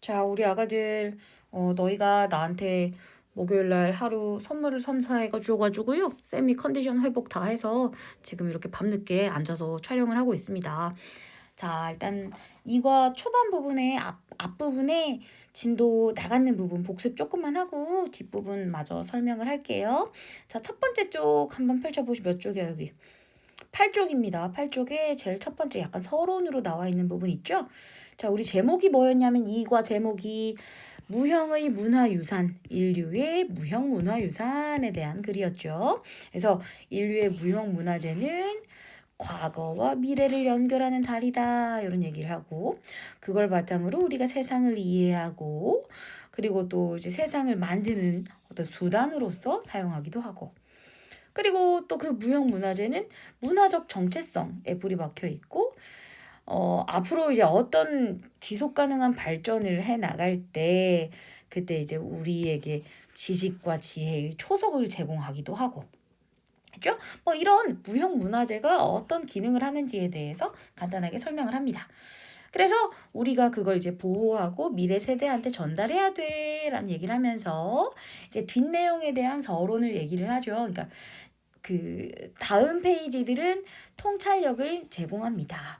자, 우리 아가들, 너희가 나한테 목요일날 하루 선물을 선사해가 줘가지고요. 쌤이 컨디션 회복 다 해서 지금 이렇게 밤늦게 앉아서 촬영을 하고 있습니다. 자, 일단 이과 초반 부분에 앞부분에 진도 나가는 부분 복습 조금만 하고 뒷부분 마저 설명을 할게요. 자, 첫 번째 쪽 한번 펼쳐보시면 몇 쪽이야, 여기? 8쪽입니다. 8쪽에 제일 첫 번째 약간 서론으로 나와 있는 부분 있죠? 자, 우리 제목이 뭐였냐면 이과 제목이 무형의 문화유산, 인류의 무형문화유산에 대한 글이었죠. 그래서 인류의 무형문화재는 과거와 미래를 연결하는 달이다 이런 얘기를 하고 그걸 바탕으로 우리가 세상을 이해하고 그리고 또 이제 세상을 만드는 어떤 수단으로서 사용하기도 하고 그리고 또 그 무형문화재는 문화적 정체성에 불이 박혀 있고 앞으로 이제 어떤 지속 가능한 발전을 해 나갈 때 그때 이제 우리에게 지식과 지혜의 초석을 제공하기도 하고 그죠? 뭐 이런 무형문화재가 어떤 기능을 하는지에 대해서 간단하게 설명을 합니다. 그래서 우리가 그걸 이제 보호하고 미래 세대한테 전달해야 돼라는 얘기를 하면서 이제 뒷내용에 대한 서론을 얘기를 하죠. 그러니까 그 다음 페이지들은 통찰력을 제공합니다.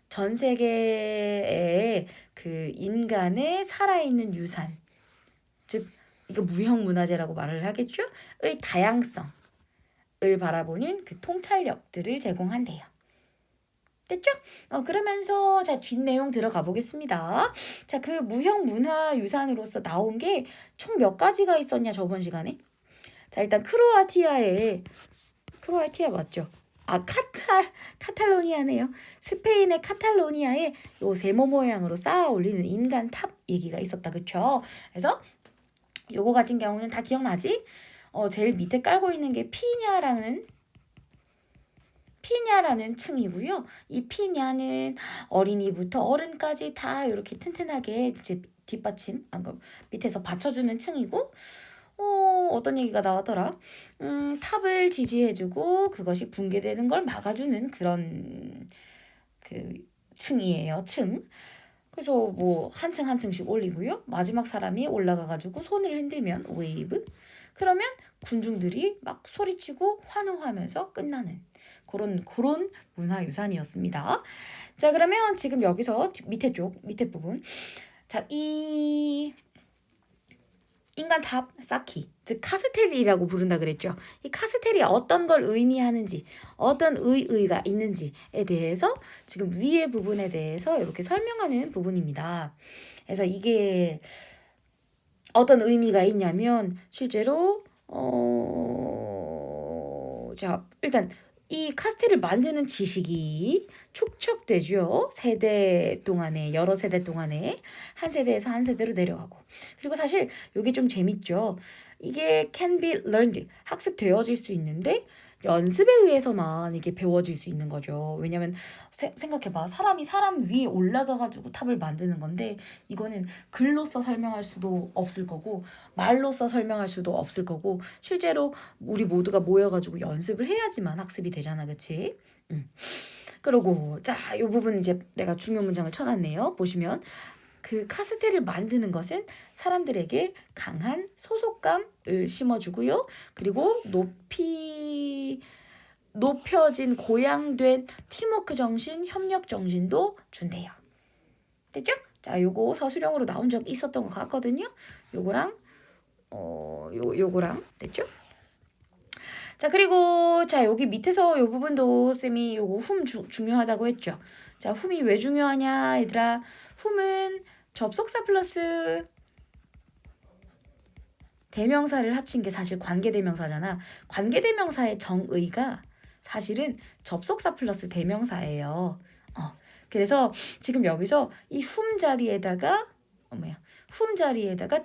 전 세계의 그 인간의 살아있는 유산, 즉 이거 무형문화재라고 말을 하겠죠? 의 다양성을 바라보는 그 통찰력들을 제공한대요. 됐죠? 그러면서 자 뒷내용 들어가 보겠습니다. 자, 그 무형문화유산으로서 나온 게 총 몇 가지가 있었냐 저번 시간에? 자, 일단 크로아티아 맞죠? 카탈로니아네요. 스페인의 카탈로니아에 요 세모 모양으로 쌓아 올리는 인간 탑 얘기가 있었다. 그쵸? 그래서 요거 같은 경우는 다 기억나지? 제일 밑에 깔고 있는 게 피냐라는 층이고요. 이 피냐는 어린이부터 어른까지 다 이렇게 튼튼하게 이제 뒷받침, 밑에서 받쳐주는 층이고, 어떤 얘기가 나왔더라? 탑을 지지해주고 그것이 붕괴되는 걸 막아주는 그런 그 층이에요. 층. 그래서 뭐 한 층 한 층씩 올리고요. 마지막 사람이 올라가가지고 손을 흔들면 웨이브. 그러면 군중들이 막 소리치고 환호하면서 끝나는 그런 문화유산이었습니다. 자, 그러면 지금 여기서 밑에 부분. 자, 이 인간 탑 쌓기, 즉 카스텔이라고 부른다 그랬죠. 이 카스텔이 어떤 걸 의미하는지, 어떤 의의가 있는지에 대해서 지금 위의 부분에 대해서 이렇게 설명하는 부분입니다. 그래서 이게 어떤 의미가 있냐면 실제로 자, 일단 이 카스텔을 만드는 지식이 축적되죠. 여러 세대 동안에 한 세대에서 한 세대로 내려가고. 그리고 사실 이게 좀 재밌죠. 이게 can be learned, 학습되어질 수 있는데 연습에 의해서만 이게 배워질 수 있는 거죠. 왜냐면 생각해봐. 사람이 사람 위에 올라가가지고 탑을 만드는 건데 이거는 글로써 설명할 수도 없을 거고 말로써 설명할 수도 없을 거고 실제로 우리 모두가 모여가지고 연습을 해야지만 학습이 되잖아. 그치? 그러고 자, 이 부분 이제 내가 중요 문장을 쳐놨네요. 보시면 그 카스텔을 만드는 것은 사람들에게 강한 소속감을 심어주고요. 그리고 높여진 고양된 팀워크 정신, 협력 정신도 준대요. 됐죠? 자, 요거 서술형으로 나온 적 있었던 것 같거든요. 요거랑 요거랑 됐죠? 자, 그리고 자, 여기 밑에서 요 부분도 쌤이 요거 중요하다고 했죠. 자, 훔이 왜 중요하냐, 얘들아? 훔은 접속사 플러스 대명사를 합친 게 사실 관계대명사잖아. 관계대명사의 정의가 사실은 접속사 플러스 대명사예요. 그래서 지금 여기서 이 훔 자리에다가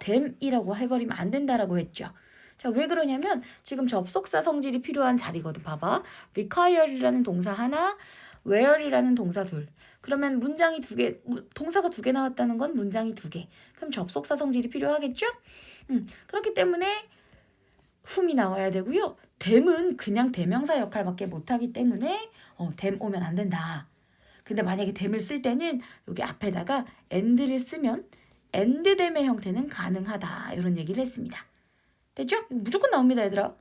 댐이라고 해버리면 안 된다라고 했죠. 자, 왜 그러냐면 지금 접속사 성질이 필요한 자리거든. 봐봐. require이라는 동사 하나, where이라는 동사 둘. 그러면 문장이 두 개, 동사가 두 개 나왔다는 건 문장이 두 개. 그럼 접속사 성질이 필요하겠죠? 그렇기 때문에 whom이 나와야 되고요. them은 그냥 대명사 역할밖에 못하기 때문에 them 오면 안 된다. 근데 만약에 them을 쓸 때는 여기 앞에다가 and를 쓰면 엔드댐의 형태는 가능하다. 이런 얘기를 했습니다. 됐죠? 이거 무조건 나옵니다, 얘들아.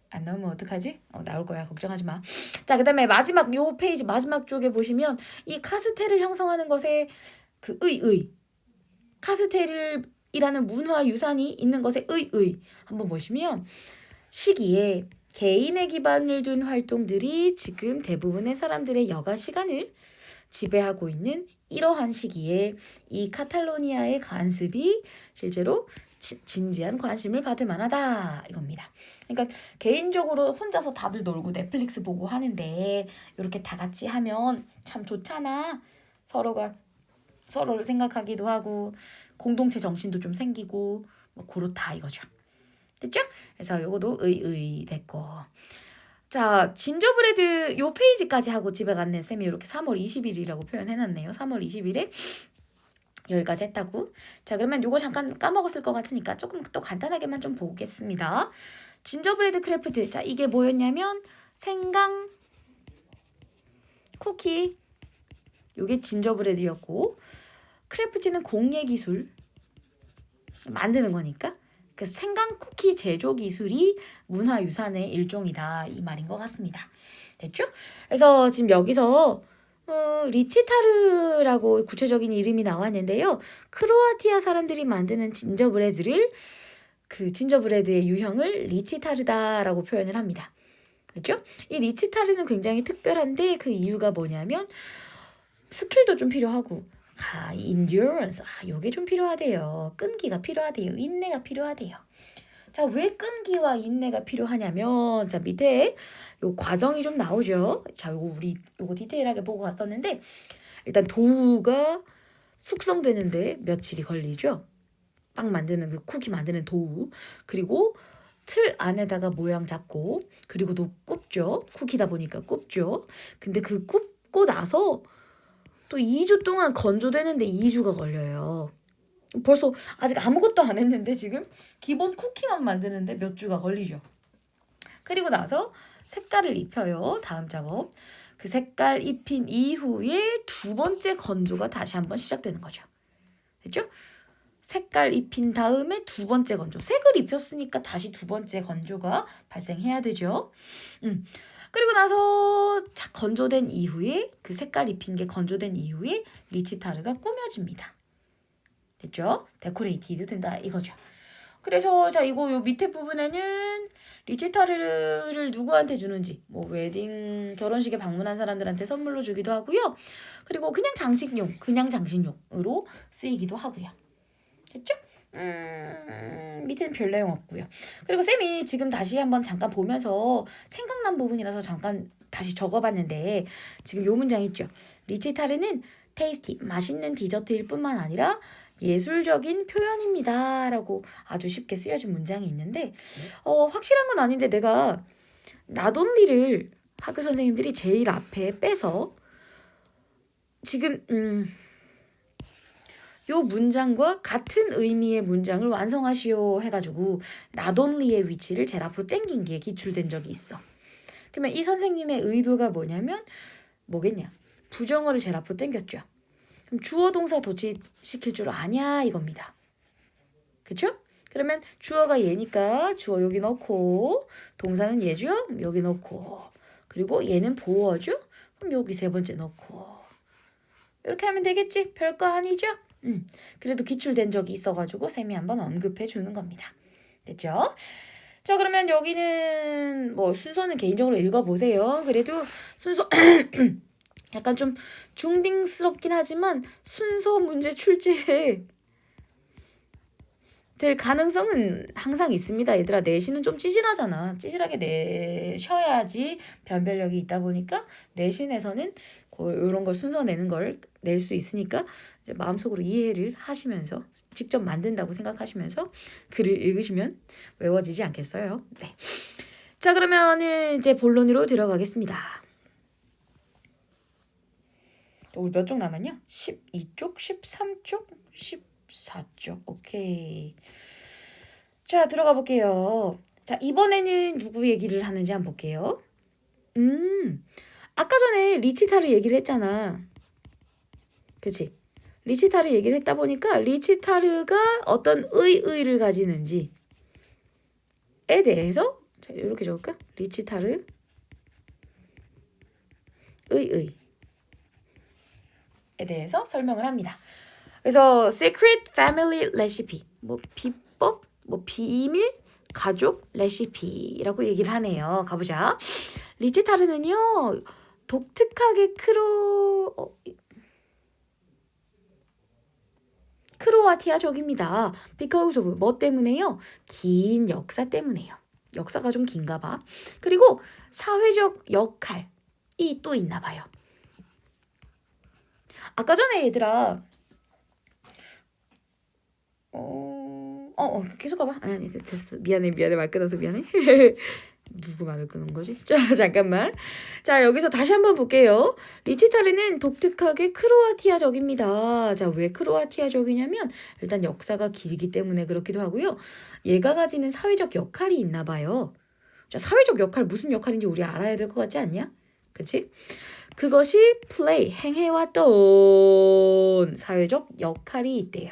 안 나오면 어떡하지? 나올 거야. 걱정하지 마. 자, 그 다음에 마지막 요 페이지 마지막 쪽에 보시면 이 카스텔을 형성하는 것에 그 카스텔이라는 문화 유산이 있는 것에 한번 보시면 시기에 개인의 기반을 둔 활동들이 지금 대부분의 사람들의 여가 시간을 지배하고 있는 이러한 시기에 이 카탈로니아의 관습이 실제로 진지한 관심을 받을 만하다 이겁니다. 그러니까 개인적으로 혼자서 다들 놀고 넷플릭스 보고 하는데 이렇게 다 같이 하면 참 좋잖아. 서로가 서로를 생각하기도 하고 공동체 정신도 좀 생기고 뭐 그렇다 이거죠. 됐죠? 그래서 요거도 됐고. 자, 진저브레드 요 페이지까지 하고 집에 갔네. 쌤이 이렇게 3월 20일이라고 표현해놨네요. 3월 20일에 여기까지 했다고. 자, 그러면 요거 잠깐 까먹었을 것 같으니까 조금 또 간단하게만 좀 보겠습니다. 진저브레드 크래프트. 자, 이게 뭐였냐면 생강 쿠키. 요게 진저브레드였고 크래프트는 공예 기술 만드는 거니까. 그래서 생강 쿠키 제조 기술이 문화유산의 일종이다 이 말인 것 같습니다. 됐죠? 그래서 지금 여기서 리치타르라고 구체적인 이름이 나왔는데요. 크로아티아 사람들이 만드는 진저브레드를 그 진저브레드의 유형을 리치타르다라고 표현을 합니다. 그렇죠? 이 리치타르는 굉장히 특별한데 그 이유가 뭐냐면 스킬도 좀 필요하고 endurance. 요게 좀 필요하대요. 끈기가 필요하대요. 인내가 필요하대요. 자, 왜 끈기와 인내가 필요하냐면 자, 밑에 요 과정이 좀 나오죠. 자, 요거 디테일하게 보고 갔었는데 일단 도우가 숙성되는데 며칠이 걸리죠. 빵 만드는 그 쿠키 만드는 도우. 그리고 틀 안에다가 모양 잡고 그리고 또 굽죠. 쿠키다 보니까 굽죠. 근데 그 굽고 나서 또 2주 동안 건조되는데 2주가 걸려요. 벌써 아직 아무것도 안 했는데 지금 기본 쿠키만 만드는데 몇 주가 걸리죠. 그리고 나서 색깔을 입혀요. 다음 작업. 그 색깔 입힌 이후에 두 번째 건조가 다시 한번 시작되는 거죠. 됐죠? 색깔 입힌 다음에 두 번째 건조. 색을 입혔으니까 다시 두 번째 건조가 발생해야 되죠. 그리고 나서 건조된 이후에 그 색깔 입힌 게 건조된 이후에 리치타르가 꾸며집니다. 됐죠? 데코레이티드 된다 이거죠. 그래서 자 이거 요 밑에 부분에는 리치타르를 누구한테 주는지 뭐 웨딩 결혼식에 방문한 사람들한테 선물로 주기도 하고요. 그리고 그냥 장식용으로 쓰이기도 하고요. 됐죠? 밑에는 별 내용 없고요. 그리고 쌤이 지금 다시 한번 잠깐 보면서 생각난 부분이라서 잠깐 다시 적어봤는데 지금 요 문장 있죠. 리치타르는 테이스티, 맛있는 디저트일 뿐만 아니라 예술적인 표현입니다. 라고 아주 쉽게 쓰여진 문장이 있는데 확실한 건 아닌데 내가 나돈리를 학교 선생님들이 제일 앞에 빼서 지금 요 문장과 같은 의미의 문장을 완성하시오 해가지고 나돈리의 위치를 제일 앞으로 땡긴 게 기출된 적이 있어. 그러면 이 선생님의 의도가 뭐겠냐? 부정어를 제일 앞으로 땡겼죠. 그럼 주어 동사 도치시킬 줄 아냐 이겁니다. 그쵸? 그러면 주어가 얘니까 주어 여기 넣고 동사는 얘죠? 여기 넣고 그리고 얘는 보어죠? 그럼 여기 세 번째 넣고 이렇게 하면 되겠지? 별거 아니죠? 그래도 기출된 적이 있어가지고 쌤이 한번 언급해 주는 겁니다. 됐죠? 자 그러면 여기는 뭐 순서는 개인적으로 읽어보세요. 그래도 순서 약간 좀 중딩스럽긴 하지만 순서 문제 출제에 될 가능성은 항상 있습니다. 얘들아 내신은 좀 찌질하잖아. 찌질하게 내셔야지 변별력이 있다 보니까 내신에서는 이런 걸 순서 내는 걸 낼 수 있으니까 마음속으로 이해를 하시면서 직접 만든다고 생각하시면서 글을 읽으시면 외워지지 않겠어요. 네. 자 그러면 이제 본론으로 들어가겠습니다. 우리 몇 쪽 남았냐? 12쪽, 13쪽, 14쪽. 오케이. 자, 들어가 볼게요. 자, 이번에는 누구 얘기를 하는지 한번 볼게요. 아까 전에 리치타르 얘기를 했잖아. 그치? 리치타르 얘기를 했다 보니까 리치타르가 어떤 의의를 가지는지에 대해서 자, 이렇게 적을까? 리치타르 의의에 대해서 설명을 합니다. 그래서 secret family recipe 뭐 비법 뭐 비밀 가족 레시피라고 얘기를 하네요. 가보자. 리치타르는요 독특하게 크로아티아적입니다. because of 뭐 때문에요? 긴 역사 때문에요. 역사가 좀 긴가 봐. 그리고 사회적 역할이 또 있나 봐요. 아까 전에 얘들아 계속 가봐. 아니 됐어. 미안해 말 끊어서 미안해. 누구 말을 끊은 거지? 자 잠깐만. 자 여기서 다시 한번 볼게요. 리치타르는 독특하게 크로아티아적입니다. 자 왜 크로아티아적이냐면 일단 역사가 길기 때문에 그렇기도 하고요. 얘가 가지는 사회적 역할이 있나 봐요. 자 사회적 역할 무슨 역할인지 우리 알아야 될 것 같지 않냐? 그치? 그것이 play 행해왔던 사회적 역할이 있대요.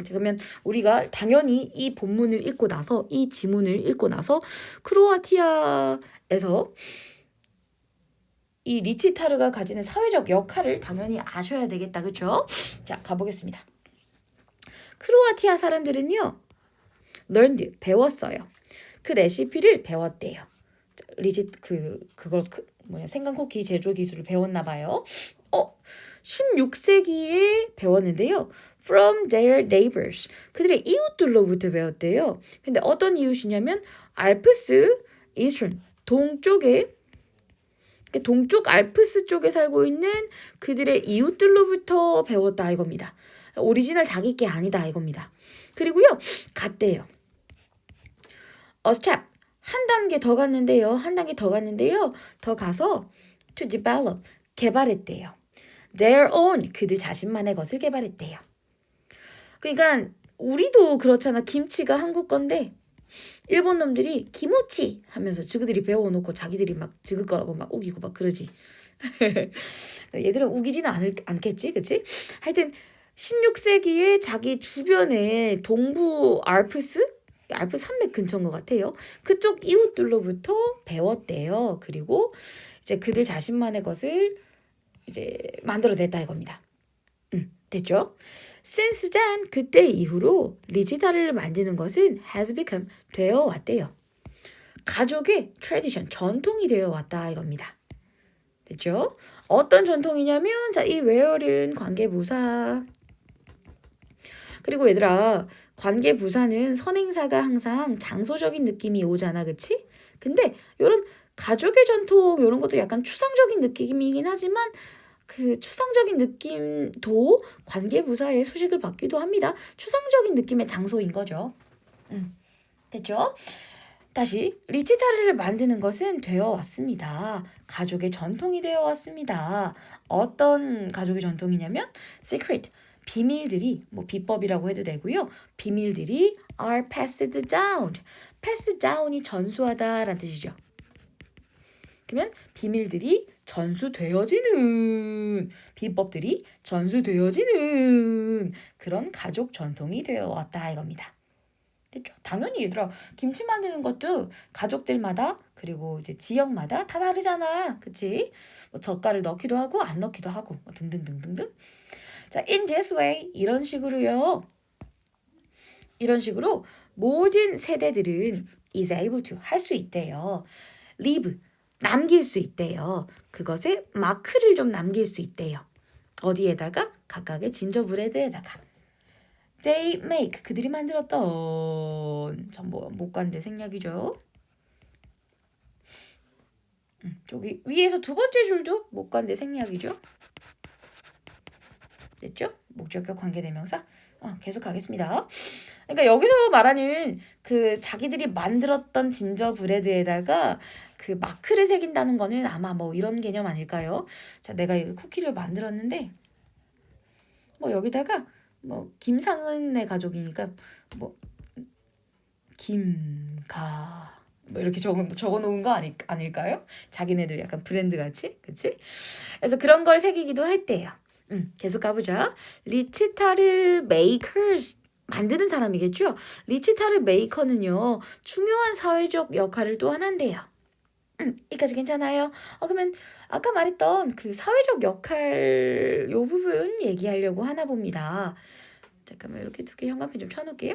그러면 우리가 당연히 이 본문을 읽고 나서 이 지문을 읽고 나서 크로아티아에서 이 리치타르가 가지는 사회적 역할을 당연히 아셔야 되겠다. 그렇죠? 자, 가보겠습니다. 크로아티아 사람들은요. learned 배웠어요. 그 레시피를 배웠대요. 그걸 생강 쿠키 제조 기술을 배웠나 봐요. 16세기에 배웠는데요. From their neighbors. 그들의 이웃들로부터 배웠대요. 근데 어떤 이웃이냐면 알프스 eastern 동쪽 알프스 쪽에 살고 있는 그들의 이웃들로부터 배웠다 이겁니다. 오리지널 자기 게 아니다 이겁니다. 그리고요. 갔대요. A step. 한 단계 더 갔는데요. 더 가서 to develop. 개발했대요. Their own. 그들 자신만의 것을 개발했대요. 그러니까 우리도 그렇잖아. 김치가 한국 건데 일본 놈들이 기무치 하면서 지그들이 배워놓고 자기들이 막 지그 거라고 막 우기고 막 그러지. 얘들은 우기지는 않겠지, 그치? 하여튼 16세기에 자기 주변에 동부 알프 산맥 근처인 것 같아요. 그쪽 이웃들로부터 배웠대요. 그리고 이제 그들 자신만의 것을 이제 만들어냈다 이겁니다. 됐죠? Since then, 그때 이후로 리치타르를 만드는 것은 has become 되어 왔대요. 가족의 tradition, 전통이 되어 왔다 이겁니다. 됐죠? 어떤 전통이냐면 자, 이 where은 관계부사. 그리고 얘들아, 관계부사는 선행사가 항상 장소적인 느낌이 오잖아, 그치? 근데 이런 가족의 전통 이런 것도 약간 추상적인 느낌이긴 하지만 그 추상적인 느낌도 관계부사의 수식을 받기도 합니다. 추상적인 느낌의 장소인 거죠. 됐죠? 다시 리치타르를 만드는 것은 되어 왔습니다. 가족의 전통이 되어 왔습니다. 어떤 가족의 전통이냐면 secret, 비밀들이 뭐 비법이라고 해도 되고요. 비밀들이 are passed down. pass down이 전수하다라는 뜻이죠. 그러면 비밀들이 전수되어지는 비법들이 전수되어지는 그런 가족 전통이 되어 왔다 이겁니다. 됐죠? 당연히 얘들아 김치 만드는 것도 가족들마다 그리고 이제 지역마다 다 다르잖아. 그치? 뭐 젓갈을 넣기도 하고 안 넣기도 하고 뭐 등등등등등. 자, in this way 이런 식으로 모든 세대들은 is able to 할 수 있대요. leave 남길 수 있대요. 그것에 마크를 좀 남길 수 있대요. 어디에다가? 각각의 진저브레드에다가. They make 그들이 만들었던 전부 목관대 생략이죠. 저기 위에서 두 번째 줄도 목관대 생략이죠. 됐죠? 목적격 관계대명사. 계속 가겠습니다. 그러니까 여기서 말하는 그 자기들이 만들었던 진저브레드에다가 그 마크를 새긴다는 거는 아마 뭐 이런 개념 아닐까요? 자, 내가 이 쿠키를 만들었는데 뭐 여기다가 뭐 김상은의 가족이니까 뭐 김가 뭐 이렇게 적어 놓은 거 아닐까요? 자기네들 약간 브랜드 같이, 그치? 그래서 그런 걸 새기기도 했대요. 계속 가보자. 리치타르 메이커스 만드는 사람이겠죠? 리치타르 메이커는요, 중요한 사회적 역할을 또한 한대요. 여기까지 괜찮아요? 그러면 아까 말했던 그 사회적 역할 요 부분 얘기하려고 하나 봅니다. 잠깐만 이렇게 두 개 현관펜 좀 쳐놓을게요.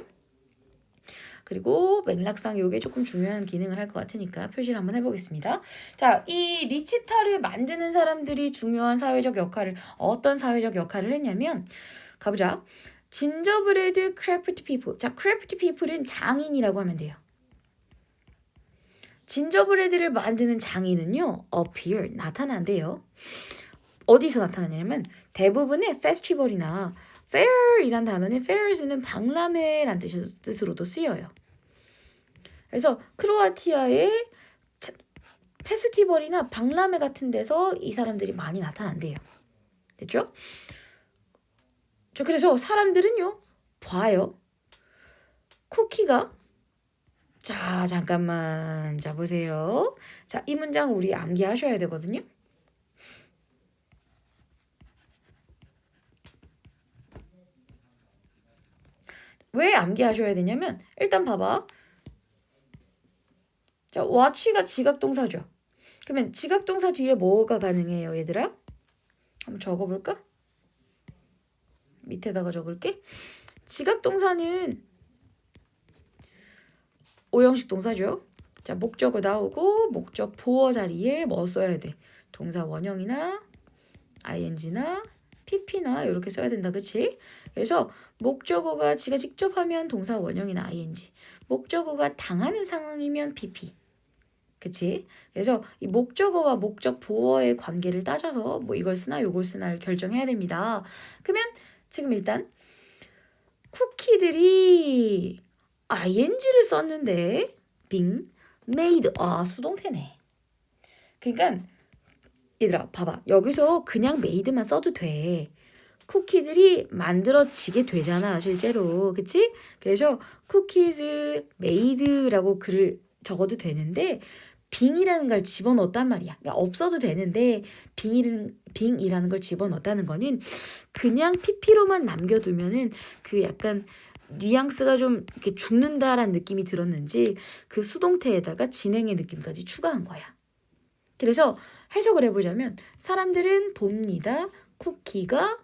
그리고 맥락상 요게 조금 중요한 기능을 할 것 같으니까 표시를 한번 해보겠습니다. 자, 이 리치타를 만드는 사람들이 중요한 사회적 역할을 어떤 사회적 역할을 했냐면 가보자. 진저브레드 크래프트 피플. 자, 크래프트 피플은 장인이라고 하면 돼요. 진저브레드를 만드는 장인은요, appear, 나타난대요. 어디서 나타나냐면 대부분의 페스티벌이나 fair이란 단어는 fairs는 박람회란 뜻으로도 쓰여요. 그래서 크로아티아의 페스티벌이나 박람회 같은 데서 이 사람들이 많이 나타난대요. 됐죠? 그래서 사람들은요, 봐요. 쿠키가 자, 잠깐만. 자, 보세요. 자, 이 문장 우리 암기하셔야 되거든요. 왜 암기하셔야 되냐면 일단 봐봐. 자, watch가 지각동사죠. 그러면 지각동사 뒤에 뭐가 가능해요, 얘들아? 한번 적어볼까? 밑에다가 적을게. 지각동사는 오형식 동사죠. 자, 목적어 나오고 목적 보어 자리에 뭐 써야 돼? 동사 원형이나 ing나 pp나 이렇게 써야 된다. 그치? 그래서 목적어가 지가 직접 하면 동사 원형이나 ing, 목적어가 당하는 상황이면 pp. 그치? 그래서 이 목적어와 목적 보어의 관계를 따져서 뭐 이걸 쓰나 요걸 쓰나를 결정해야 됩니다. 그러면 지금 일단 쿠키들이 ing를 썼는데 being made 수동태네. 그러니까 얘들아 봐봐. 여기서 그냥 made만 써도 돼. 쿠키들이 만들어지게 되잖아 실제로. 그치? 그래서 cookies made라고 글을 적어도 되는데 빙이라는 걸 집어넣었단 말이야. 그러니까 없어도 되는데 빙이라는 걸 집어넣었다는 거는 그냥 pp로만 남겨두면은 그 약간 뉘앙스가 좀 이렇게 죽는다라는 느낌이 들었는지 그 수동태에다가 진행의 느낌까지 추가한 거야. 그래서 해석을 해보자면 사람들은 봅니다. 쿠키가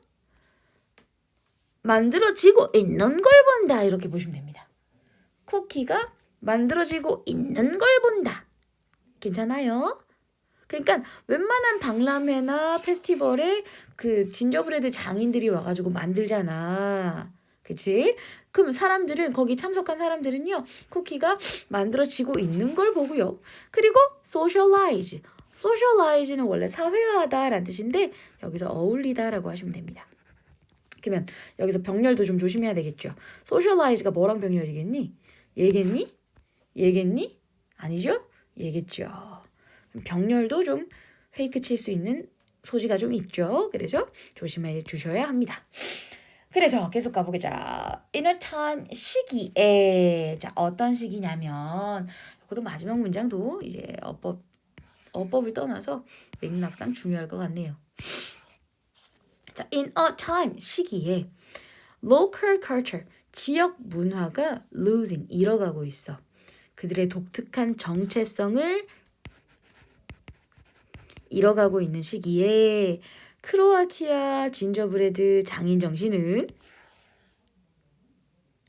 만들어지고 있는 걸 본다. 이렇게 보시면 됩니다. 쿠키가 만들어지고 있는 걸 본다. 괜찮아요? 그러니까 웬만한 박람회나 페스티벌에 그 진저브레드 장인들이 와가지고 만들잖아. 그치? 그럼 사람들은 거기 참석한 사람들은요. 쿠키가 만들어지고 있는 걸 보고요. 그리고 socialize. socialize는 원래 사회화하다라는 뜻인데 여기서 어울리다라고 하시면 됩니다. 그러면 여기서 병렬도 좀 조심해야 되겠죠. socialize가 뭐랑 병렬이겠니? 얘겠니? 얘겠니? 아니죠? 얘겠죠. 병렬도 좀 페이크 칠 수 있는 소지가 좀 있죠. 그래서 조심해 주셔야 합니다. 그래서 계속 가보자. inner time 시기에 자 어떤 시기냐면 이것도 마지막 문장도 이제 어법을 떠나서 맥락상 중요할 것 같네요. 자, in a time 시기에 local culture 지역 문화가 losing 잃어가고 있어. 그들의 독특한 정체성을 잃어가고 있는 시기에 크로아티아 진저브레드 장인 정신은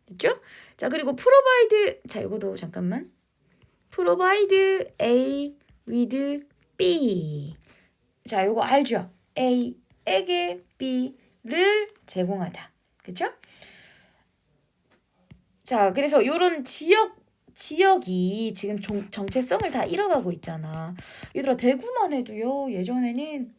됐죠? 자, 그리고 provide 자, 이거도 잠깐만. provide A with B. 자, 이거 알죠? A에게 B를 제공하다. 그렇죠? 자, 그래서 요런 지역이 지금 정체성을 다 잃어가고 있잖아. 얘들아 대구만 해도요. 예전에는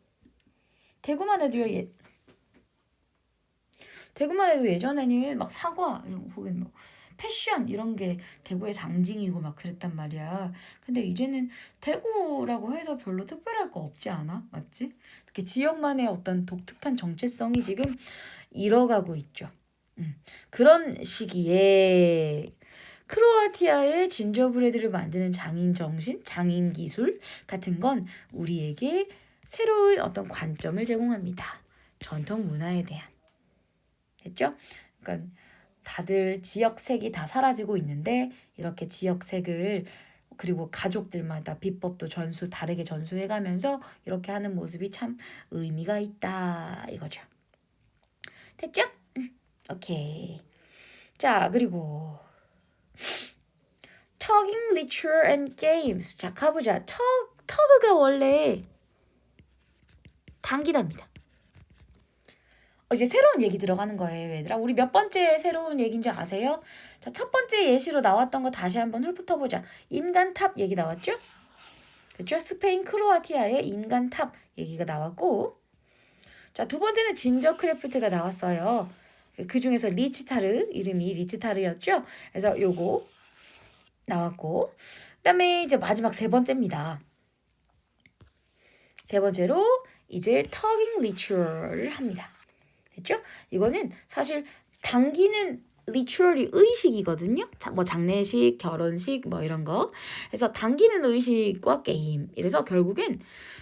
막 사과 이런 거 혹은 뭐 패션 이런 게 대구의 상징이고 막 그랬단 말이야. 근데 이제는 대구라고 해서 별로 특별할 거 없지 않아? 맞지? 특히 지역만의 어떤 독특한 정체성이 지금 잃어가고 있죠. 그런 시기에 크로아티아의 진저브레드를 만드는 장인 정신, 장인 기술 같은 건 우리에게 새로운 어떤 관점을 제공합니다. 전통 문화에 대한. 됐죠? 그러니까 다들 지역색이 다 사라지고 있는데 이렇게 지역색을 그리고 가족들마다 비법도 다르게 전수해가면서 이렇게 하는 모습이 참 의미가 있다 이거죠. 됐죠? 오케이. 자, 그리고 Talking Literature and Games. 자, 가보자. 터그가 원래 단기답니다. 이제 새로운 얘기 들어가는 거예요, 얘들아. 우리 몇 번째 새로운 얘기인 줄 아세요? 자, 첫 번째 예시로 나왔던 거 다시 한번 훑어보자. 인간탑 얘기 나왔죠? 그렇죠? 스페인 크로아티아의 인간탑 얘기가 나왔고, 자, 두 번째는 진저크래프트가 나왔어요. 그 중에서 리치타르, 이름이 리치타르였죠? 그래서 요거 나왔고, 그다음에 이제 마지막 세 번째입니다. 세 번째로 이제 Talking Literature를 합니다. 됐죠? 이거는 사실 당기는 literally 의식이거든요. 뭐 장례식, 결혼식 뭐 이런 거. 그래서 당기는 의식과 게임. 이래서 결국엔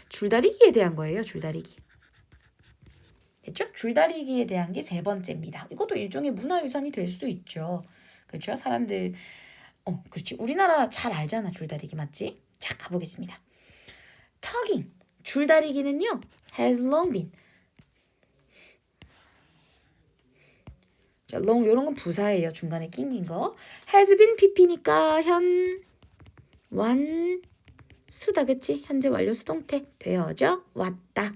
줄다리기에 대한 거예요. 줄다리기. 됐죠? 줄다리기에 대한 게 세 번째입니다. 이것도 일종의 문화유산이 될 수도 있죠. 그렇죠? 사람들 그렇지. 우리나라 잘 알잖아. 줄다리기 맞지? 자, 가보겠습니다. Talking. 줄다리기는요. has long been. 자, long 요런 건 부사예요. 중간에 낑긴 거. has been pp니까 수다 그치? 현재 완료 수동태 되어져 왔다.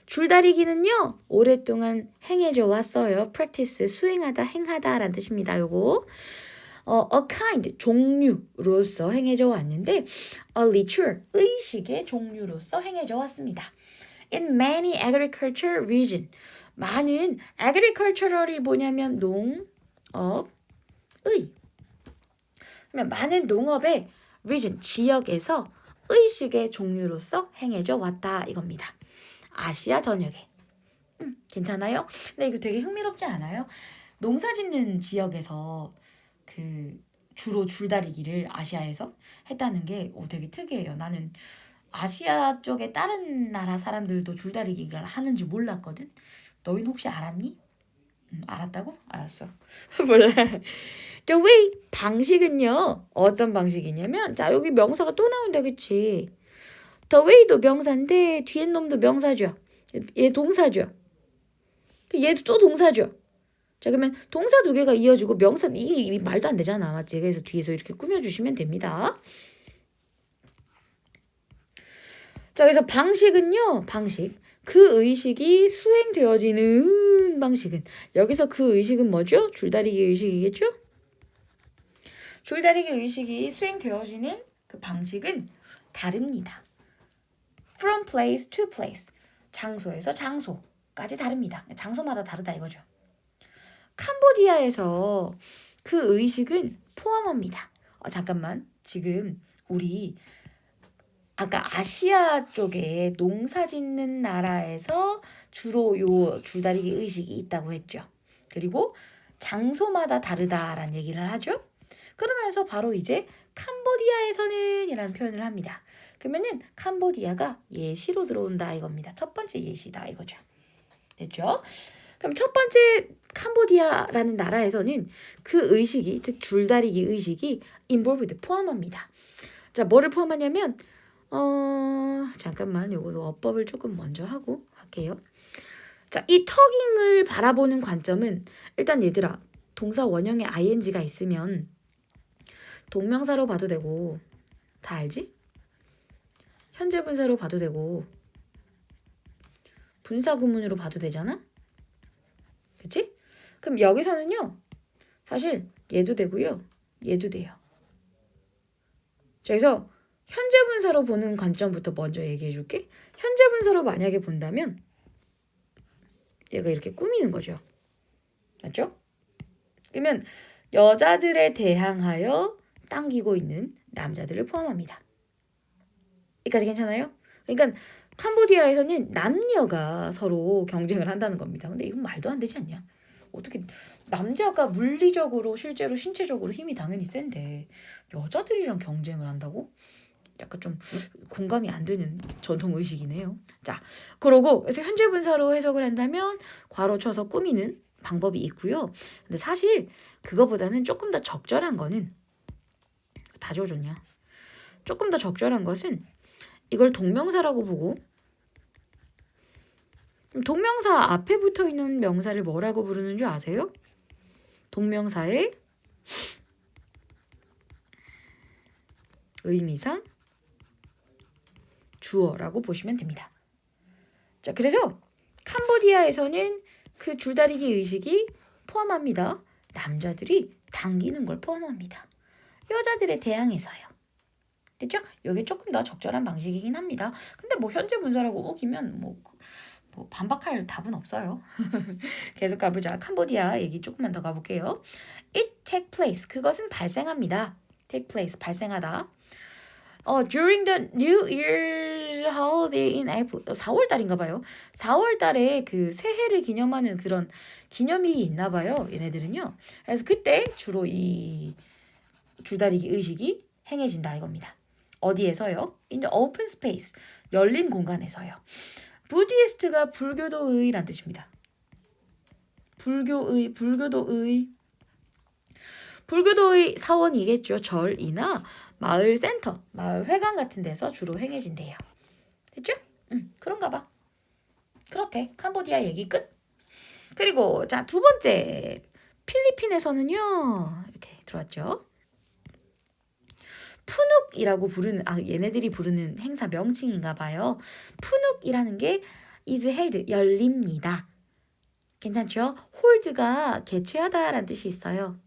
줄다리기는요. 오랫동안 행해져 왔어요. practice 수행하다 행하다라는 뜻입니다. 요거 a kind 종류로서 행해져 왔는데 a ritual 의식의 종류로서 행해져 왔습니다. In many agriculture region 많은 agricultural이 뭐냐면 농업의 그러면 많은 농업의 region 지역에서 의식의 종류로서 행해져 왔다 이겁니다. 아시아 전역에 괜찮아요? 근데 이거 되게 흥미롭지 않아요? 농사 짓는 지역에서 그 주로 줄다리기를 아시아에서 했다는 게 되게 특이해요. 나는 아시아 쪽에 다른 나라 사람들도 줄다리기를 하는지 몰랐거든. 너희는 혹시 알았니? 알았다고? 알았어. 몰라. The way 방식은요. 어떤 방식이냐면 자 여기 명사가 또 나온다 그치? The way도 명사인데 뒤에 놈도 명사죠. 얘 동사죠. 얘도 또 동사죠. 자 그러면 동사 두 개가 이어지고 명사 이게 말도 안 되잖아 맞지? 그래서 뒤에서 이렇게 꾸며주시면 됩니다. 자 그래서 방식은요. 방식 그 의식이 수행되어지는 방식은 여기서 그 의식은 뭐죠? 줄다리기 의식이겠죠? 줄다리기 의식이 수행되어지는 그 방식은 다릅니다. From place to place 장소에서 장소까지 다릅니다. 장소마다 다르다 이거죠. 캄보디아에서 그 의식은 포함합니다. 잠깐만 지금 우리 아까 아시아 쪽에 농사 짓는 나라에서 주로 요 줄다리기 의식이 있다고 했죠. 그리고 장소마다 다르다라는 얘기를 하죠. 그러면서 바로 이제 캄보디아에서는 이라는 표현을 합니다. 그러면은 캄보디아가 예시로 들어온다 이겁니다. 첫 번째 예시다 이거죠. 됐죠? 그럼 첫 번째 캄보디아라는 나라에서는 그 의식이 즉 줄다리기 의식이 involved 포함합니다. 자 뭐를 포함하냐면 잠깐만 요거 어법을 조금 먼저 하고 할게요. 자, 이 터깅을 바라보는 관점은 일단 얘들아 동사 원형에 ing가 있으면 동명사로 봐도 되고 다 알지? 현재 분사로 봐도 되고 분사 구문으로 봐도 되잖아? 그치? 그럼 여기서는요 사실 얘도 되고요 얘도 돼요. 자, 그래서 현재 분사로 보는 관점부터 먼저 얘기해 줄게. 현재 분사로 만약에 본다면 얘가 이렇게 꾸미는 거죠. 맞죠? 그러면 여자들에 대항하여 당기고 있는 남자들을 포함합니다. 여기까지 괜찮아요? 그러니까 캄보디아에서는 남녀가 서로 경쟁을 한다는 겁니다. 근데 이건 말도 안 되지 않냐? 어떻게 남자가 물리적으로 실제로 신체적으로 힘이 당연히 센데 여자들이랑 경쟁을 한다고? 약간 좀 공감이 안 되는 전통 의식이네요. 자, 그러고 그래서 현재 분사로 해석을 한다면 괄호 쳐서 꾸미는 방법이 있고요. 근데 사실 그거보다는 조금 더 적절한 거는 다 지워줬냐? 조금 더 적절한 것은 이걸 동명사라고 보고 동명사 앞에 붙어 있는 명사를 뭐라고 부르는 줄 아세요? 동명사의 의미상 주어라고 보시면 됩니다. 자, 그래서 캄보디아에서는 그 줄다리기 의식이 포함합니다. 남자들이 당기는 걸 포함합니다. 여자들에 대항해서요. 됐죠? 이게 조금 더 적절한 방식이긴 합니다. 근데 뭐 현재 문서라고 우기면 뭐 반박할 답은 없어요. 계속 가보자. 캄보디아 얘기 조금만 더 가볼게요. It take place. 그것은 발생합니다. take place. 발생하다. During the New Year's holiday in April. 4월 달인가 봐요. 4월 달에 그 새해를 기념하는 그런 기념일이 있나 봐요. 얘네들은요. 그래서 그때 주로 이 줄다리기 의식이 행해진다 이겁니다. 어디에서요? In the open space. 열린 공간에서요. 부디스트가 불교도의란 뜻입니다. 불교도의 사원이겠죠. 절이나 마을 센터, 마을 회관 같은 데서 주로 행해진대요. 됐죠? 그런가 봐. 그렇대. 캄보디아 얘기 끝. 그리고 자, 두 번째. 필리핀에서는요. 이렇게 들어왔죠. 푸눅이라고 부르는 얘네들이 부르는 행사 명칭인가 봐요. 푸눅이라는 게 is held 열립니다. 괜찮죠? hold가 개최하다라는 뜻이 있어요.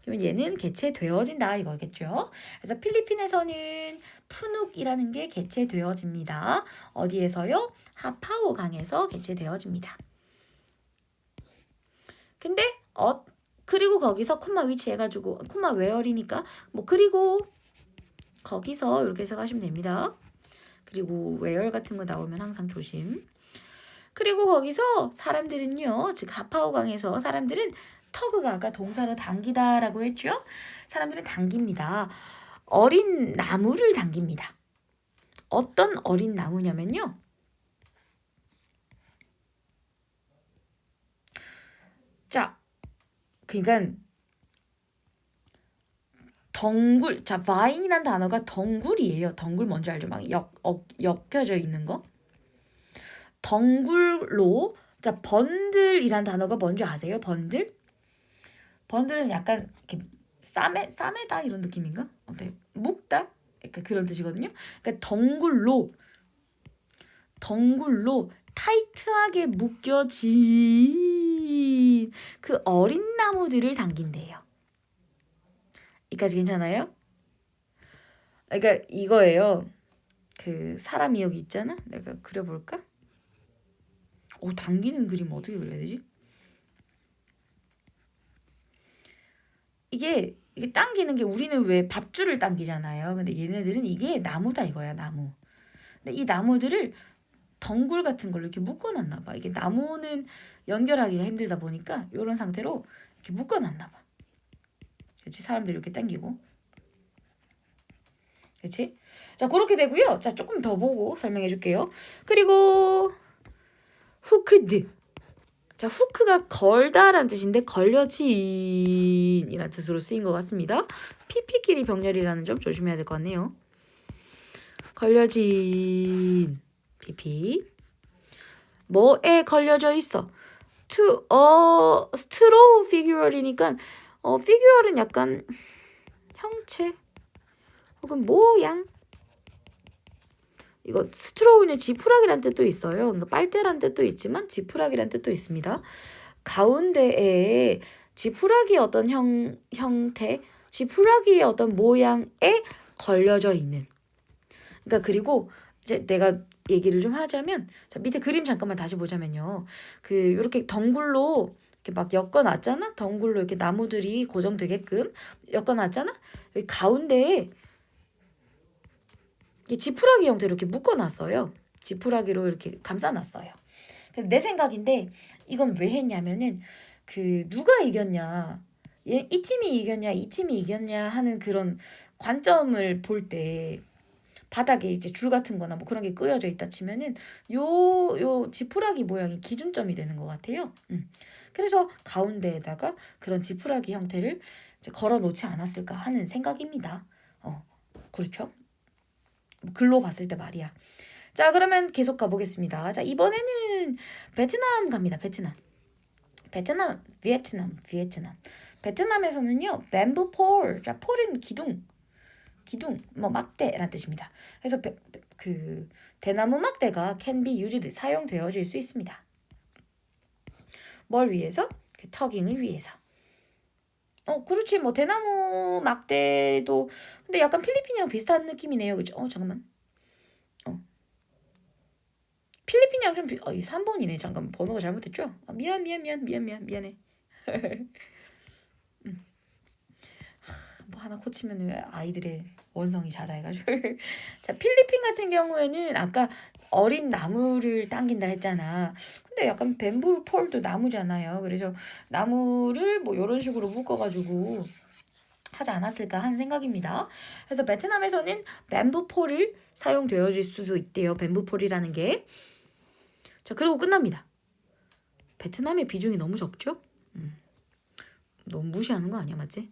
그러면 얘는 개최되어진다 이거겠죠. 그래서 필리핀에서는 푸눅이라는 게 개최되어집니다. 어디에서요? 하파오 강에서 개최되어집니다. 근데 그리고 거기서 콤마 위치해가지고 콤마 웨어리니까 뭐 그리고 거기서 이렇게 해석하시면 됩니다. 그리고 웨어 같은 거 나오면 항상 조심. 그리고 거기서 사람들은요, 즉 하파오강에서 사람들은 터그가 아까 동사로 당기다라고 했죠. 사람들은 당깁니다. 어린 나무를 당깁니다. 어떤 어린 나무냐면요. 자, 그러니까 덩굴, 자, 바인이란 단어가 덩굴이에요. 덩굴 뭔지 알죠? 막 엮여져 있는 거. 덩굴로, 자, 번들이란 단어가 뭔지 아세요? 번들? 번들은 약간 이렇게 싸매다 이런 느낌인가? 어때? 묶다? 약간 그런 뜻이거든요. 그러니까 덩굴로 타이트하게 묶여진 그 어린 나무들을 당긴대요. 이까지 괜찮아요? 그러니까 이거예요. 그 사람이 여기 있잖아. 내가 그려볼까? 당기는 그림 어떻게 그려야 되지? 이게 당기는 게 우리는 왜 밧줄을 당기잖아요. 근데 얘네들은 이게 나무다 이거야, 나무. 근데 이 나무들을 덩굴 같은 걸로 이렇게 묶어놨나 봐. 이게 나무는 연결하기가 힘들다 보니까 이런 상태로 이렇게 묶어놨나 봐. 그렇지? 사람들이 이렇게 당기고. 그렇지? 자, 그렇게 되고요. 자, 조금 더 보고 설명해 줄게요. 그리고 후크드. 자, 후크가 걸다라는 뜻인데 걸려진이라는 뜻으로 쓰인 것 같습니다. PP끼리 병렬이라는 점 조심해야 될 것 같네요. 걸려진 PP. 뭐에 걸려져 있어? 스트로우 피규어이니까 피규어는 약간 형체 혹은 모양. 이거 스트로우는 지푸라기란 뜻도 있어요. 그러니까 빨대란 뜻도 있지만 지푸라기란 뜻도 있습니다. 가운데에 지푸라기의 어떤 형태, 지푸라기의 어떤 모양에 걸려져 있는. 그러니까 그리고 이제 내가 얘기를 좀 하자면, 자, 밑에 그림 잠깐만 다시 보자면요. 이렇게 덩굴로 이렇게 막 엮어놨잖아. 덩굴로 이렇게 나무들이 고정되게끔 엮어놨잖아. 여기 가운데에 지푸라기 형태로 이렇게 묶어놨어요. 지푸라기로 이렇게 감싸놨어요. 내 생각인데 이건 왜 했냐면은 누가 이겼냐, 이 팀이 이겼냐, 이 팀이 이겼냐 하는 그런 관점을 볼 때 바닥에 이제 줄 같은 거나 뭐 그런 게 끄여져 있다 치면은 요 지푸라기 모양이 기준점이 되는 것 같아요. 그래서 가운데에다가 그런 지푸라기 형태를 이제 걸어 놓지 않았을까 하는 생각입니다. 그렇죠? 글로 봤을 때 말이야. 자, 그러면 계속 가보겠습니다. 자, 이번에는 베트남 갑니다. 베트남. 베트남에서는요, 뱀부 폴. 자, 폴은 기둥, 뭐 막대라는 뜻입니다. 그래서 그 대나무 막대가 can be used, 사용되어질 수 있습니다. 뭘 위해서? 그 터깅을 위해서. 그렇지. 뭐 대나무 막대도 근데 약간 필리핀이랑 비슷한 느낌이네요. 그죠? 잠깐만. 필리핀이랑 좀 이 3번이네. 잠깐만. 번호가 잘못됐죠? 미안해. 뭐 하나 고치면 아이들의 원성이 자자해가지고. 자, 필리핀 같은 경우에는 아까 어린 나무를 당긴다 했잖아. 근데 약간 뱀부 폴도 나무잖아요. 그래서 나무를 뭐 이런 식으로 묶어가지고 하지 않았을까 하는 생각입니다. 그래서 베트남에서는 뱀부 폴을 사용되어질 수도 있대요. 뱀부 폴이라는 게. 자, 그리고 끝납니다. 베트남의 비중이 너무 적죠? 너무 무시하는 거 아니야, 맞지?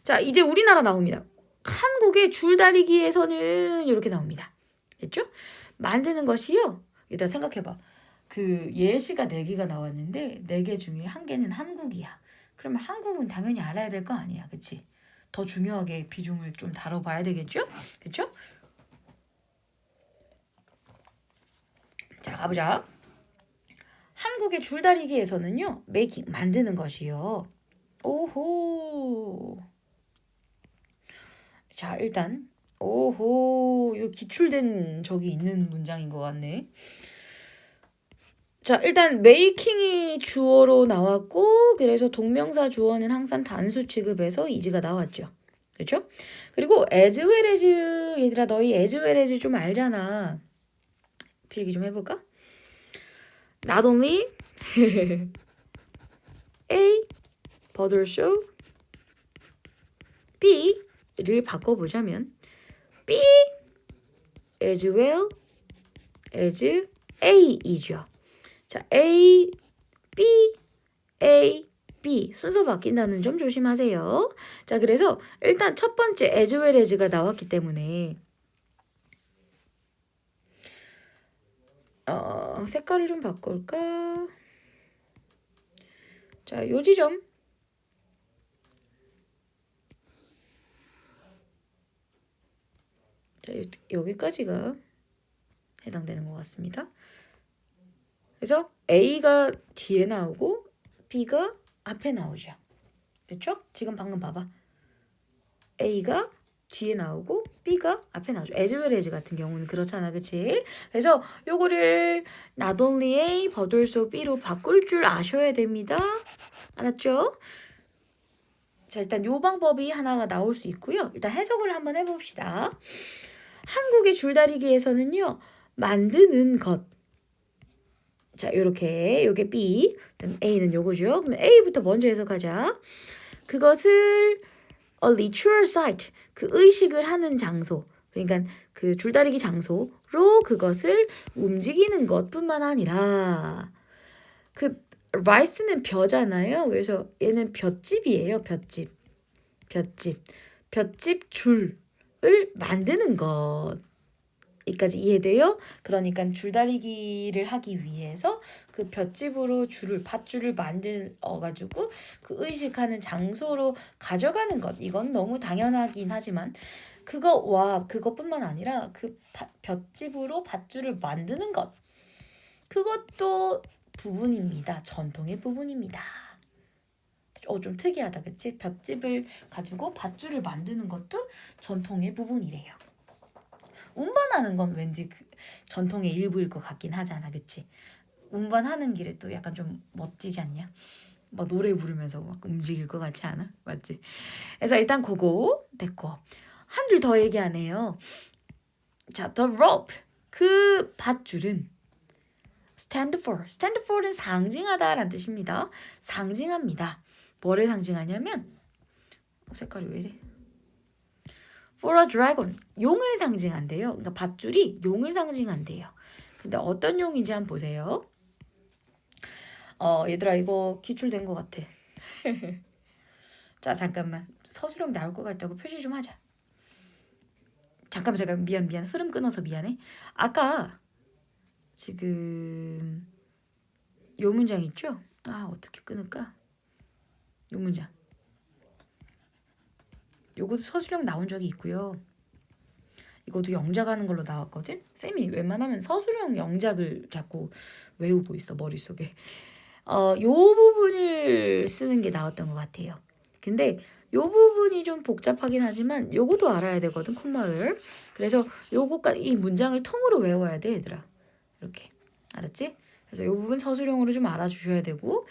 자, 이제 우리나라 나옵니다. 한국의 줄다리기에서는 이렇게 나옵니다. 됐죠? 만드는 것이요. 일단 생각해봐. 그 예시가 4개가 나왔는데 4개 중에 1개는 한국이야. 그러면 한국은 당연히 알아야 될 거 아니야. 그치? 더 중요하게 비중을 좀 다뤄봐야 되겠죠? 그쵸? 자, 가보자. 한국의 줄다리기에서는요. 메이킹, 만드는 것이요. 오호. 자, 일단 오호, 이거 기출된 적이 있는 문장인 것 같네. 자, 일단 메이킹이 주어로 나왔고 그래서 동명사 주어는 항상 단수 취급해서 이즈가 나왔죠. 그렇죠? 그리고 as well as, 얘들아 너희 as well as 좀 알잖아. 필기 좀 해볼까? Not only A but also B를 바꿔보자면 B as well as A이죠. 자, A, B 순서 바뀐다는 점 조심하세요. 자, 그래서 일단 첫 번째 as well as가 나왔기 때문에 색깔을 좀 바꿀까? 자, 요 지점 자, 여기까지가 해당되는 것 같습니다. 그래서 A가 뒤에 나오고 B가 앞에 나오죠. 그렇죠? 지금 방금 봐봐. A가 뒤에 나오고 B가 앞에 나오죠. as well as 같은 경우는 그렇잖아. 그치? 그래서 요거를 not only A but also B로 바꿀 줄 아셔야 됩니다. 알았죠? 자, 일단 요 방법이 하나가 나올 수 있고요. 일단 해석을 한번 해봅시다. 한국의 줄다리기에서는요. 만드는 것. 자, 요렇게 요게 B, 그다음 A는 요거죠. 그럼 A부터 먼저 해석하자. 그것을 a ritual site, 그 의식을 하는 장소, 그러니까 그 줄다리기 장소로 그것을 움직이는 것뿐만 아니라 그 rice는 벼잖아요. 그래서 얘는 볏짚이에요. 볏짚 줄을 만드는 것. 여기까지 이해돼요? 그러니까 줄다리기를 하기 위해서 그 볏짚으로 밧줄을 만들어가지고 그 의식하는 장소로 가져가는 것. 이건 너무 당연하긴 하지만 그것뿐만 아니라 그 볏짚으로 밧줄을 만드는 것. 그것도 부분입니다. 전통의 부분입니다. 좀 특이하다, 그치? 볏짚을 가지고 밧줄을 만드는 것도 전통의 부분이래요. 운반하는 건 왠지 그 전통의 일부일 것 같긴 하잖아, 그치? 운반하는 길에 또 약간 좀 멋지지 않냐? 막 노래 부르면서 막 움직일 것 같지 않아? 맞지? 그래서 일단 그거 됐고 한 줄 더 얘기하네요. 자, the rope, 그 밧줄은 stand for는 상징하다라는 뜻입니다. 상징합니다. 뭐를 상징하냐면 색깔이 왜 이래? for a dragon. 용을 상징한대요. 그러니까 밧줄이 용을 상징한대요. 근데 어떤 용인지 한번 보세요. 얘들아 이거 기출된 것 같아. 자 잠깐만 서술형 나올 것 같다고 표시 좀 하자. 잠깐 미안 흐름 끊어서 미안해. 아까 지금 요 문장 있죠? 어떻게 끊을까? 요 문장. 요것도 서술형 나온 적이 있고요. 이것도 영작 하는 걸로 나왔거든? 쌤이 웬만하면 서술형 영작을 자꾸 외우고 있어 머릿속에. 요 부분을 쓰는 게 나왔던 것 같아요. 근데 요 부분이 좀 복잡하긴 하지만 요것도 알아야 되거든 콤마를. 그래서 요거까지 이 문장을 통으로 외워야 돼 얘들아. 이렇게 알았지? 그래서 요 부분 서술형으로 좀 알아주셔야 되고,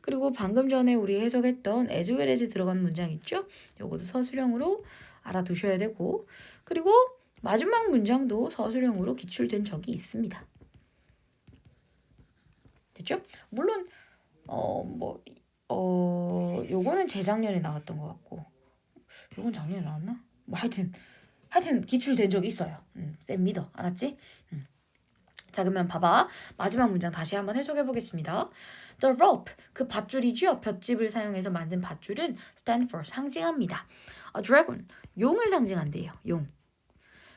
그리고 방금 전에 우리 해석했던 as well as 들어간 문장 있죠? 요것도 서술형으로 알아두셔야 되고, 그리고 마지막 문장도 서술형으로 기출된 적이 있습니다. 됐죠? 물론 요거는 재작년에 나왔던 것 같고, 요건 작년에 나왔나? 뭐 하여튼 기출된 적이 있어요. 쌤 믿어. 알았지? 자 그러면 봐봐. 마지막 문장 다시 한번 해석해 보겠습니다. The rope, 그 밧줄이죠. 볏짚을 사용해서 만든 밧줄은 stand for, 상징합니다. A dragon, 용을 상징한대요. 용.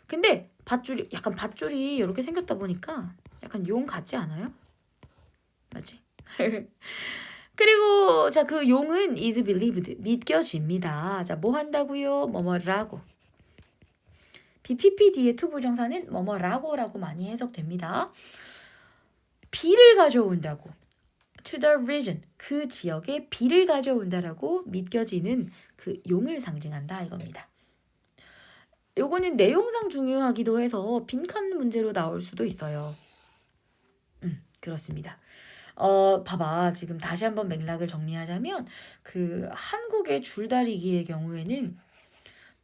근데 밧줄이 이렇게 생겼다 보니까 약간 용 같지 않아요? 맞지? 그리고 자 그 용은 is believed, 믿겨집니다. 자 뭐 한다고요? 뭐뭐라고. BPP 뒤에 투부정사는 뭐뭐라고라고 많이 해석됩니다. 비를 가져온다고. To the region, 그 지역에 비를 가져온다라고 믿겨지는 그 용을 상징한다 이겁니다. 요거는 내용상 중요하기도 해서 빈칸 문제로 나올 수도 있어요. 그렇습니다. 봐봐. 지금 다시 한번 맥락을 정리하자면 그 한국의 줄다리기의 경우에는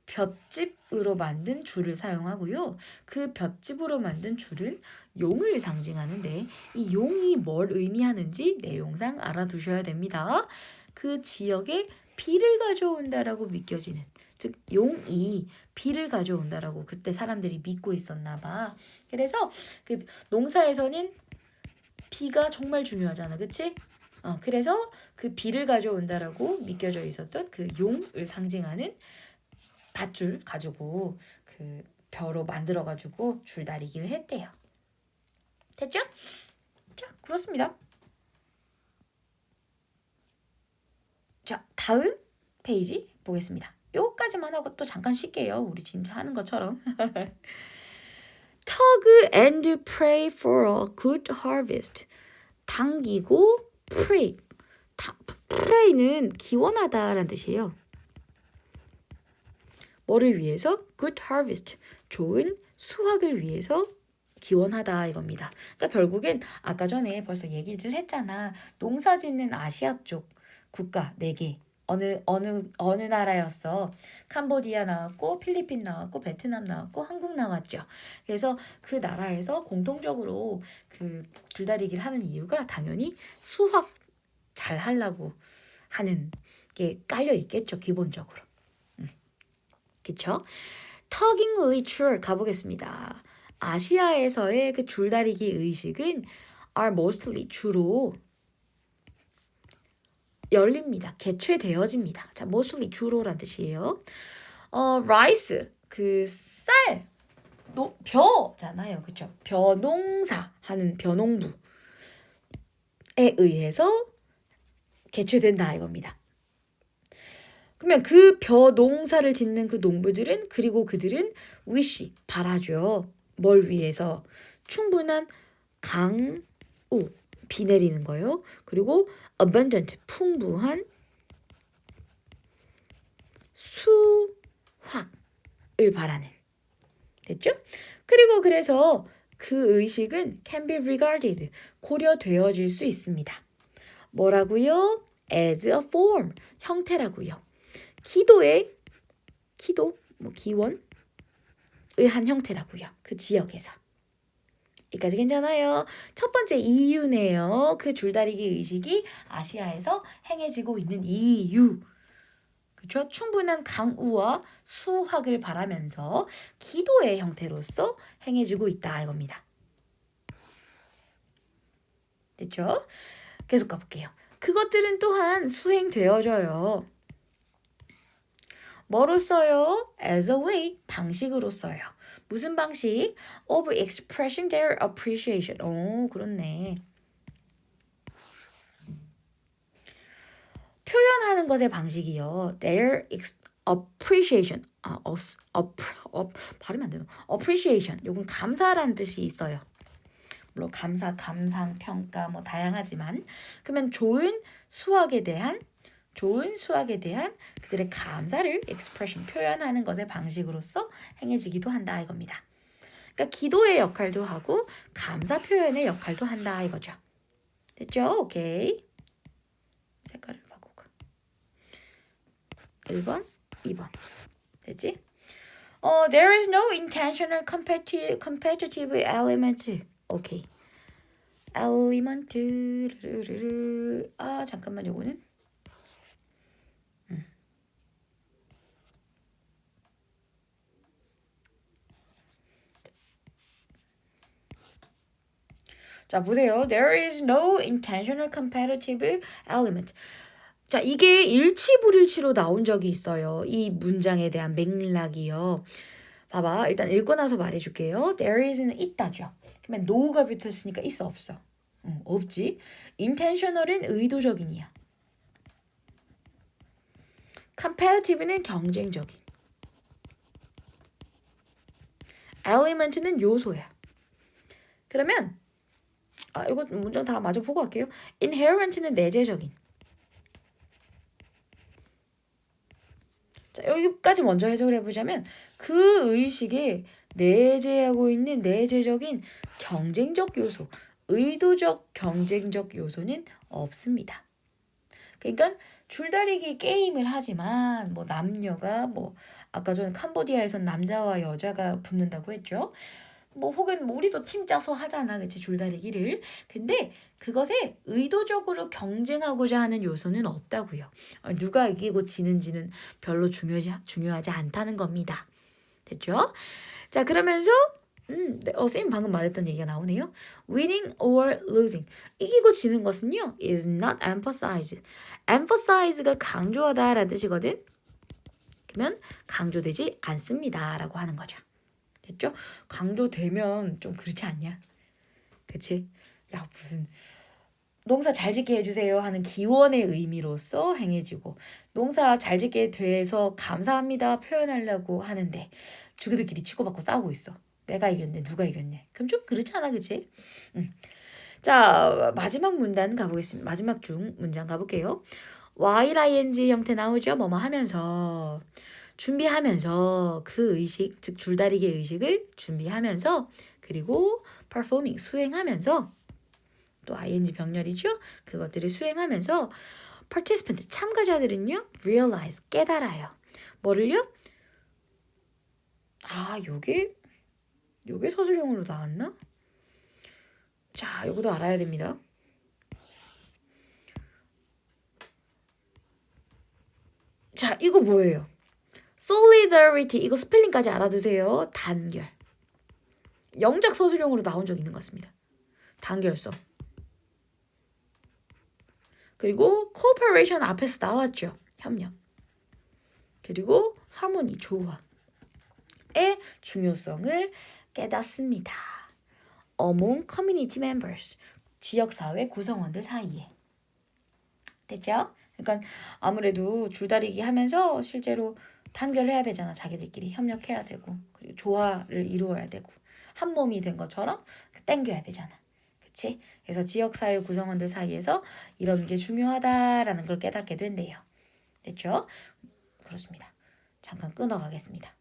볏짚으로 만든 줄을 사용하고요. 그 볏짚으로 만든 줄은 용을 상징하는데 이 용이 뭘 의미하는지 내용상 알아두셔야 됩니다. 그 지역에 비를 가져온다라고 믿겨지는, 즉 용이 비를 가져온다라고 그때 사람들이 믿고 있었나 봐. 그래서 그 농사에서는 비가 정말 중요하잖아. 그치? 그래서 그 비를 가져온다라고 믿겨져 있었던 그 용을 상징하는 밧줄 가지고 그 벼로 만들어가지고 줄다리기를 했대요. 됐죠? 자, 그렇습니다. 자, 다음 페이지 보겠습니다. 요까지만 하고 또 잠깐 쉴게요. 우리 진짜 하는 것처럼. Tug and pray for a good harvest. 당기고 pray. pray는 기원하다라는 뜻이에요. 뭐를 위해서? Good harvest. 좋은 수확을 위해서 기원하다 이겁니다. 그러니까 결국엔 아까 전에 벌써 얘기를 했잖아. 농사 짓는 아시아 쪽 국가 4개. 어느 나라였어? 캄보디아 나왔고, 필리핀 나왔고, 베트남 나왔고, 한국 나왔죠. 그래서 그 나라에서 공통적으로 그 줄다리기를 하는 이유가 당연히 수확 잘 하려고 하는 게 깔려 있겠죠, 기본적으로. 그쵸? Tugging ritual 가보겠습니다. 아시아에서의 그 줄다리기 의식은 are mostly 주로 열립니다. 개최되어집니다. 자, mostly 주로란 뜻이에요. rice 그 쌀, 벼잖아요. 그쵸? 벼농사 하는 벼농부에 의해서 개최된다 이겁니다. 그러면 그 벼농사를 짓는 그 농부들은, 그리고 그들은 wish 바라죠. 뭘 위해서? 충분한 강우, 비 내리는 거예요. 그리고 abundant, 풍부한 수확을 바라는. 됐죠? 그리고 그래서 그 의식은 can be regarded, 고려되어질 수 있습니다. 뭐라고요? as a form, 형태라고요. 기도, 기원의 한 형태라고요. 그 지역에서. 여기까지 괜찮아요. 첫 번째 이유네요. 그 줄다리기 의식이 아시아에서 행해지고 있는 이유. 그렇죠? 충분한 강우와 수확을 바라면서 기도의 형태로서 행해지고 있다 이겁니다. 됐죠? 계속 가볼게요. 그것들은 또한 수행되어져요. 뭐로 써요? As a way, 방식으로 써요. 무슨 방식? Of expressing their appreciation. 오, 그렇네. 표현하는 것의 방식이요. Their appreciation. 발음이 안 되나? appreciation. 요건 감사라는 뜻이 있어요. 물론 감사, 감상, 평가 뭐 다양하지만 그러면 좋은 수학에 대한 그들의 감사를 expression 표현하는 것의 방식으로서 행해지기도 한다 이겁니다. 그러니까 기도의 역할도 하고 감사 표현의 역할도 한다 이거죠. 됐죠? 오케이. 색깔을 바꾸고 1번, 2번. 됐지? There is no intentional competitive element. 오케이. element. 아, 잠깐만 요거는 자, 보세요. There is no intentional competitive element. 자, 이게 일치불일치로 나온 적이 있어요. 이 문장에 대한 맥락이요. 봐봐. 일단 읽고 나서 말해줄게요. There is는 있다죠. 그러면 no가 붙었으니까 있어 없어? 없지. intentional은 의도적인이야. competitive는 경쟁적인. element는 요소야. 그러면 이거 문장 다 마저 보고 갈게요. inherent는 내재적인. 자, 여기까지 먼저 해석을 해보자면 그 의식에 내재하고 있는 내재적인 경쟁적 요소, 의도적 경쟁적 요소는 없습니다. 그러니까 줄다리기 게임을 하지만 뭐 남녀가 뭐 아까 전에 캄보디아에선 남자와 여자가 붙는다고 했죠. 뭐 혹은 뭐 우리도 팀 짜서 하잖아, 그치? 줄다리기를. 근데 그것에 의도적으로 경쟁하고자 하는 요소는 없다고요. 누가 이기고 지는지는 별로 중요하지 않다는 겁니다. 됐죠? 자, 그러면서 쌤 방금 말했던 얘기가 나오네요. Winning or losing. 이기고 지는 것은요, is not emphasized. emphasize가 강조하다라는 뜻이거든. 그러면 강조되지 않습니다라고 하는 거죠. 됐죠? 강조되면 좀 그렇지 않냐? 그치? 야, 무슨 농사 잘 짓게 해주세요 하는 기원의 의미로서 행해지고 농사 잘 짓게 돼서 감사합니다 표현하려고 하는데 주그들끼리 치고받고 싸우고 있어. 내가 이겼네, 누가 이겼네. 그럼 좀 그렇지 않아, 그치? 자, 마지막 문단 가보겠습니다. 마지막 중 문장 가볼게요. while ing 형태 나오죠? 뭐뭐 하면서 준비하면서 그 의식, 즉 줄다리기 의식을 준비하면서 그리고 performing 수행하면서 또 ing 병렬이죠. 그것들을 수행하면서 participant 참가자들은요 realize 깨달아요. 뭐를요? 요게 서술형으로 나왔나? 자, 요거도 알아야 됩니다. 자, 이거 뭐예요? solidarity 이거 스펠링까지 알아두세요. 단결. 영작 서술형으로 나온 적 있는 것 같습니다. 단결서. 그리고 cooperation 앞에서 나왔죠. 협력. 그리고 harmony 조화의 중요성을 깨닫습니다. among community members 지역사회 구성원들 사이에. 됐죠? 그러니까 아무래도 줄다리기 하면서 실제로 단결해야 되잖아. 자기들끼리 협력해야 되고 그리고 조화를 이루어야 되고 한 몸이 된 것처럼 땡겨야 되잖아. 그치? 그래서 지역사회 구성원들 사이에서 이런 게 중요하다라는 걸 깨닫게 된대요. 됐죠? 그렇습니다. 잠깐 끊어가겠습니다.